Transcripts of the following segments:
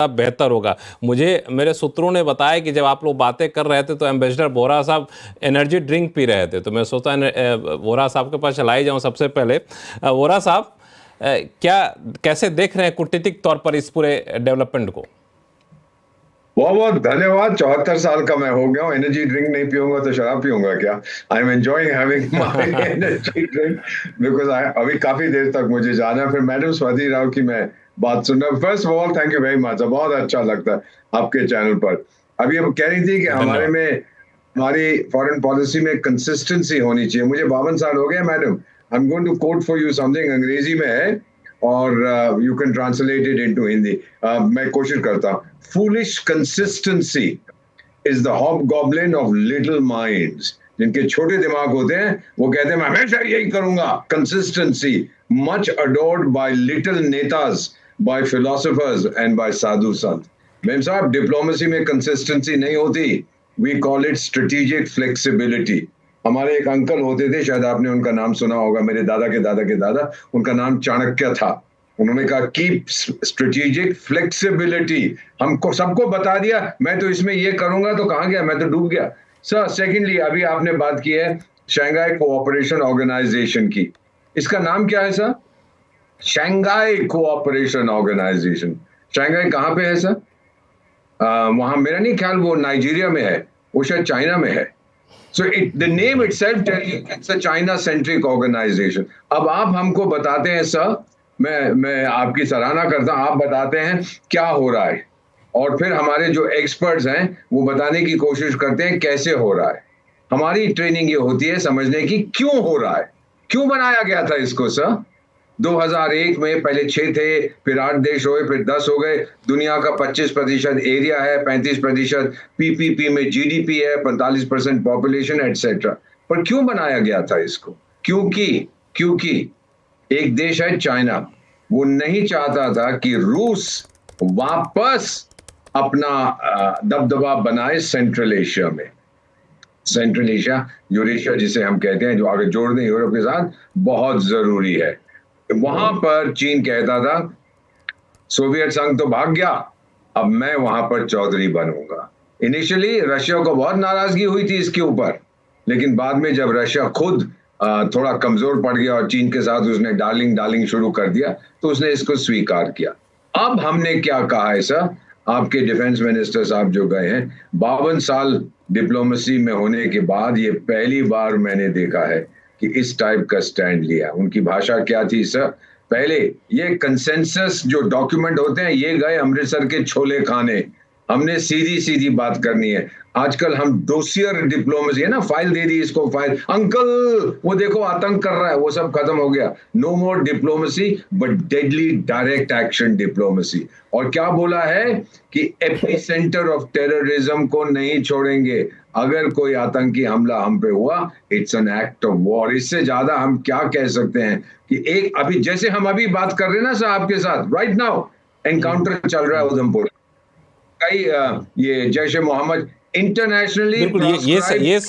बेहतर होगा। मुझे मेरे सूत्रों ने बताया कि जब आप लोग बातें कर रहे थे तो एम्बेसडर वोहरा साहब एनर्जी ड्रिंक पी रहे थे, तो मैं सोचता वोहरा साहब के पास चलाई जाऊं सबसे पहले। वोहरा साहब, क्या कैसे देख रहे हैं कूटनीतिक तौर पर इस पूरे डेवलपमेंट को? बहुत बहुत धन्यवाद। 74 साल का मैं हो गया हूँ, एनर्जी ड्रिंक नहीं पीऊंगा तो शराब पीऊंगा क्या? I am enjoying having my energy drink because अभी काफी देर तक मुझे जाना है। फिर मैडम स्वाति राव की मैं बात सुनना। First of all thank you very much, बहुत अच्छा लगता है आपके चैनल पर। अभी हम कह रही थी कि धन्यवाद। हमारी फॉरेन पॉलिसी में कंसिस्टेंसी होनी चाहिए। मुझे 52 साल हो गए madam. I am going to quote for you something, अंग्रेजी में है और you can translate it into Hindi. मैं कोशिश करता हूँ। Foolish consistency is the hobgoblin of little minds. जिनके छोटे दिमाग होते हैं वो कहते हैं मैं हमेशा यही करूंगा। Consistency much adored by little netas, by philosophers and by sadhu sant. मेम साहब, डिप्लोमेसी में कंसिस्टेंसी नहीं होती। We call it strategic flexibility. हमारे एक अंकल होते थे, शायद आपने उनका नाम सुना होगा, मेरे दादा के दादा के दादा, उनका नाम चाणक्य था। उन्होंने कहा कीप स्ट्रेटेजिक फ्लेक्सिबिलिटी। हमको सबको बता दिया मैं तो इसमें ये करूंगा, तो कहां गया, मैं तो डूब गया। सर सेकेंडली, अभी आपने बात की है शंघाई कोऑपरेशन ऑर्गेनाइजेशन की। इसका नाम क्या है sir? Shanghai cooperation organisation. Shanghai कहां पे है सर? वहां मेरा नहीं ख्याल वो नाइजीरिया में है, वो शायद चाइना में है। So the name itself tells you it's a China-centric organization. अब आप हमको बताते हैं सर, मैं आपकी सराहना करता हूं, आप बताते हैं क्या हो रहा है और फिर हमारे जो एक्सपर्ट्स हैं वो बताने की कोशिश करते हैं कैसे हो रहा है। हमारी ट्रेनिंग ये होती है समझने की क्यों हो रहा है, क्यों बनाया गया था इसको सर। 2001 में पहले 6 थे, फिर 8 देश हुए, फिर 10 हो गए। दुनिया का 25% एरिया है, 35% पीपीपी में जीडीपी है, 45% पॉपुलेशन एटसेट्रा। पर क्यों बनाया गया था इसको? क्योंकि एक देश है चाइना, वो नहीं चाहता था कि रूस वापस अपना दबदबा बनाए सेंट्रल एशिया में। सेंट्रल एशिया, यूरेशिया जिसे हम कहते हैं, जो आगे जोड़ दें यूरोप के साथ, बहुत जरूरी है। वहां पर चीन कहता था सोवियत संघ तो भाग गया, अब मैं वहां पर चौधरी बनूंगा। इनिशियली रशिया को बहुत नाराजगी हुई थी इसके ऊपर, लेकिन बाद में जब रशिया खुद थोड़ा कमजोर पड़ गया और चीन के साथ उसने डार्लिंग शुरू कर दिया, तो उसने इसको स्वीकार किया। अब हमने क्या कहा है सर, आपके डिफेंस मिनिस्टर साहब जो गए हैं, 52 साल डिप्लोमेसी में होने के बाद ये पहली बार मैंने देखा है कि इस टाइप का स्टैंड लिया। उनकी भाषा क्या थी सर? पहले ये कंसेंसस जो डॉक्यूमेंट होते हैं, ये गए अमृतसर के छोले खाने, हमने सीधी सीधी बात करनी है। आजकल हम डोसियर डिप्लोमेसी है ना, फाइल दे दी इसको, फाइल अंकल वो देखो आतंक कर रहा है, वो सब खत्म हो गया। No more diplomacy but deadly direct action diplomacy. और क्या बोला है कि एपिसेंटर ऑफ टेररिज्म को नहीं छोड़ेंगे। अगर कोई आतंकी हमला हम पे हुआ, it's an act of war. इससे ज्यादा हम क्या कह सकते हैं कि एक अभी जैसे हम अभी बात कर रहे हैं ना सर आपके साथ, राइट नाउ एनकाउंटर चल रहा है उधमपुर, कई ये जैश ए मोहम्मद इंटरनेशनली बिल्कुल, ये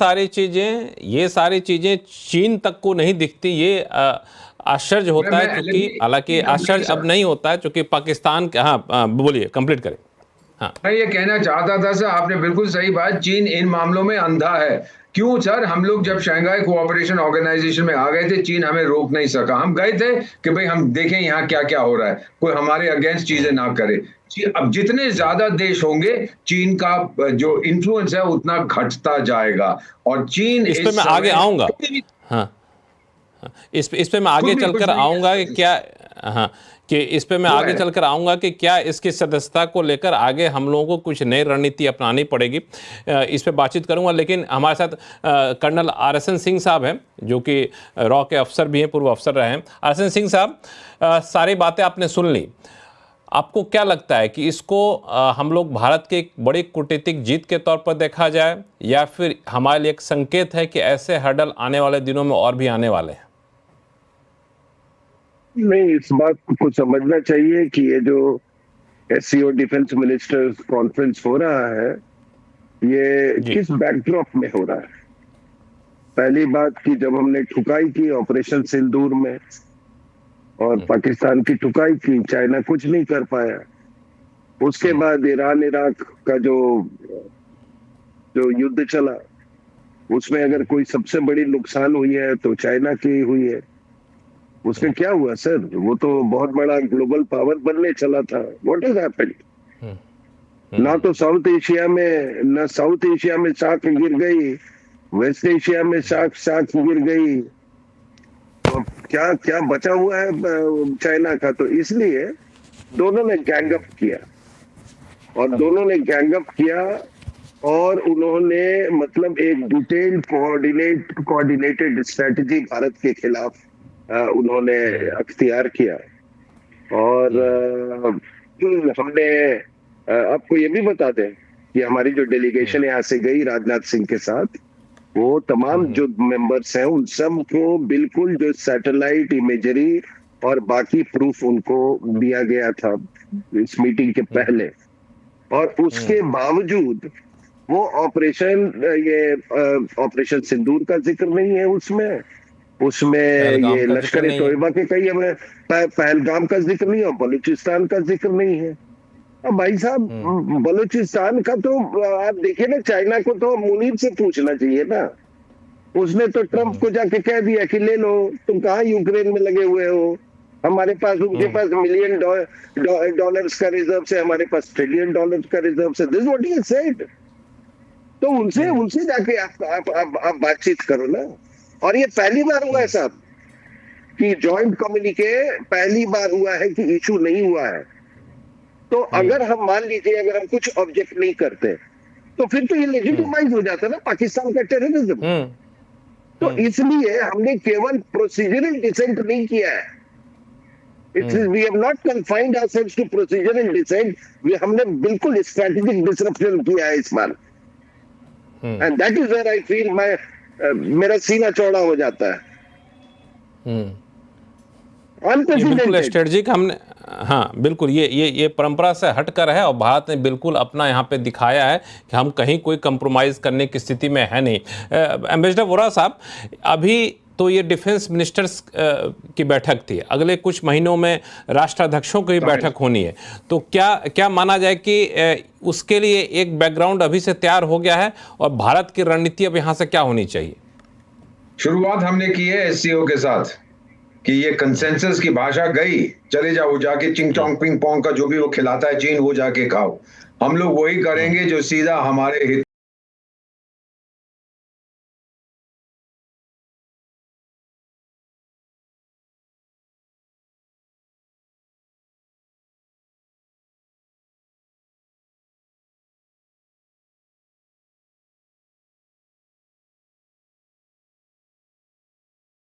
सारी चीजें चीन तक को नहीं दिखती। ये आश्चर्य होता है, क्योंकि हालांकि आश्चर्य अब नहीं होता है क्योंकि पाकिस्तान के, हाँ बोलिए, कंप्लीट करें। हाँ, मैं ये कहना चाहता था सर, आपने बिल्कुल सही बात, चीन इन मामलों में अंधा है। क्यों सर? हम लोग जब शंघाई कोऑपरेशन ऑर्गेनाइजेशन में आ गए थे, चीन हमें रोक नहीं सका। हम गए थे कि भाई हम देखें यहाँ क्या क्या हो रहा है, कोई हमारे अगेंस्ट चीजें ना करे। अब जितने ज्यादा देश होंगे, चीन का जो इन्फ्लुएंस है उतना घटता जाएगा। और चीन इस पे मैं आगे आऊंगा। हाँ, इस पे मैं आगे चलकर आऊंगा कि क्या, हाँ, कि इस पे मैं आगे चलकर आऊंगा कि क्या इसकी सदस्यता को लेकर आगे हम लोगों को कुछ नई रणनीति अपनानी पड़ेगी। इस पे बातचीत करूंगा, लेकिन हमारे साथ कर्नल आरएसएन सिंह साहब हैं, जो कि रॉ के अफसर भी हैं, पूर्व अफसर रहे हैं। आरएसएन सिंह साहब, सारी बातें आपने सुन ली। आपको क्या लगता है कि इसको हम लोग भारत के एक बड़ी कूटनीतिक जीत के तौर पर देखा जाए, या फिर हमारे लिए एक संकेत है कि ऐसे हर्डल आने वाले दिनों में और भी आने वाले हैं? नहीं, इस बात को समझना चाहिए कि ये जो एससीओ डिफेंस मिनिस्टर्स कॉन्फ्रेंस हो रहा है, ये किस बैकड्रॉप में हो रहा है। पहली बात कि जब हमने ठुकाई की ऑपरेशन सिंदूर में और पाकिस्तान की ठुकाई की, चाइना कुछ नहीं कर पाया। उसके बाद ईरान इराक का जो युद्ध चला, उसमें अगर कोई सबसे बड़ी नुकसान हुई है तो चाइना की हुई है। उसमें क्या हुआ सर, वो तो बहुत बड़ा ग्लोबल पावर बनने चला था। What has happened? ना तो साउथ एशिया में साख गिर गई, वेस्ट एशिया में साख गिर गई, तो क्या क्या बचा हुआ है चाइना का? तो इसलिए दोनों ने गैंग अप किया, और दोनों ने गैंग अप किया, और उन्होंने मतलब एक डिटेल्ड कोऑर्डिनेटेड स्ट्रेटजी भारत के खिलाफ उन्होंने अख्तियार किया। और हमने आपको ये भी बता दें कि हमारी जो डेलीगेशन यहाँ से गई राजनाथ सिंह के साथ, वो तमाम जो मेंबर्स हैं उन सब को बिल्कुल जो सैटेलाइट इमेजरी और बाकी प्रूफ उनको दिया गया था इस मीटिंग के पहले, और उसके बावजूद वो ऑपरेशन सिंदूर का जिक्र नहीं है उसमें ये लश्कर ए तोयबा के कई हमें पहलगाम का जिक्र नहीं है, बलूचिस्तान का जिक्र नहीं है। अब भाई साहब, बलूचिस्तान का तो आप देखिए ना, चाइना को तो मुनीर से पूछना चाहिए ना। उसने तो ट्रंप को जाके कह दिया कि ले लो, तुम कहाँ यूक्रेन में लगे हुए हो, हमारे पास, उनके पास $1 मिलियन का रिजर्व है, हमारे पास $1 ट्रिलियन का रिजर्व है। This what he said. तो उनसे जाके आप बातचीत करो ना। और ये पहली बार हुआ है साहब कि जॉइंट कम्युनिके पहली बार हुआ है कि इशू नहीं हुआ है। तो अगर हम मान लीजिए, अगर हम कुछ ऑब्जेक्ट नहीं करते, तो फिर तो ये लेजिटिमाइज हो जाता है ना पाकिस्तान का टेररिज्म। तो इसलिए हमने केवल प्रोसीजरल डिसेंट नहीं किया है। We have not confined ourselves to procedural dissent. हमने बिल्कुल स्ट्रेटेजिक डिसरप्शन किया है इस बार। And that is where I feel मेरा सीना चौड़ा हो जाता है। बिल्कुल स्ट्रेटजिक हमने, हाँ बिल्कुल, ये परंपरा से हटकर है, और भारत ने बिल्कुल अपना यहाँ पे दिखाया है कि हम कहीं कोई कंप्रोमाइज करने की स्थिति में है नहीं। एम्बेसडर वोरा साहब, अभी तो ये डिफेंस मिनिस्टर्स की बैठक थी, अगले कुछ महीनों में राष्ट्राध्यक्षों की बैठक होनी है, तो क्या माना जाए कि उसके लिए एक बैकग्राउंड अभी से तैयार हो गया है, और भारत की रणनीति अब यहाँ से क्या होनी चाहिए? शुरुआत हमने की है एससीओ के साथ कि ये कंसेंसस की भाषा गई, चले जाओ जाके चिंग चोंग पिंग पोंग का जो भी वो खिलाता है चीन, वो जाके खाओ। हम लोग वही करेंगे जो सीधा हमारे हित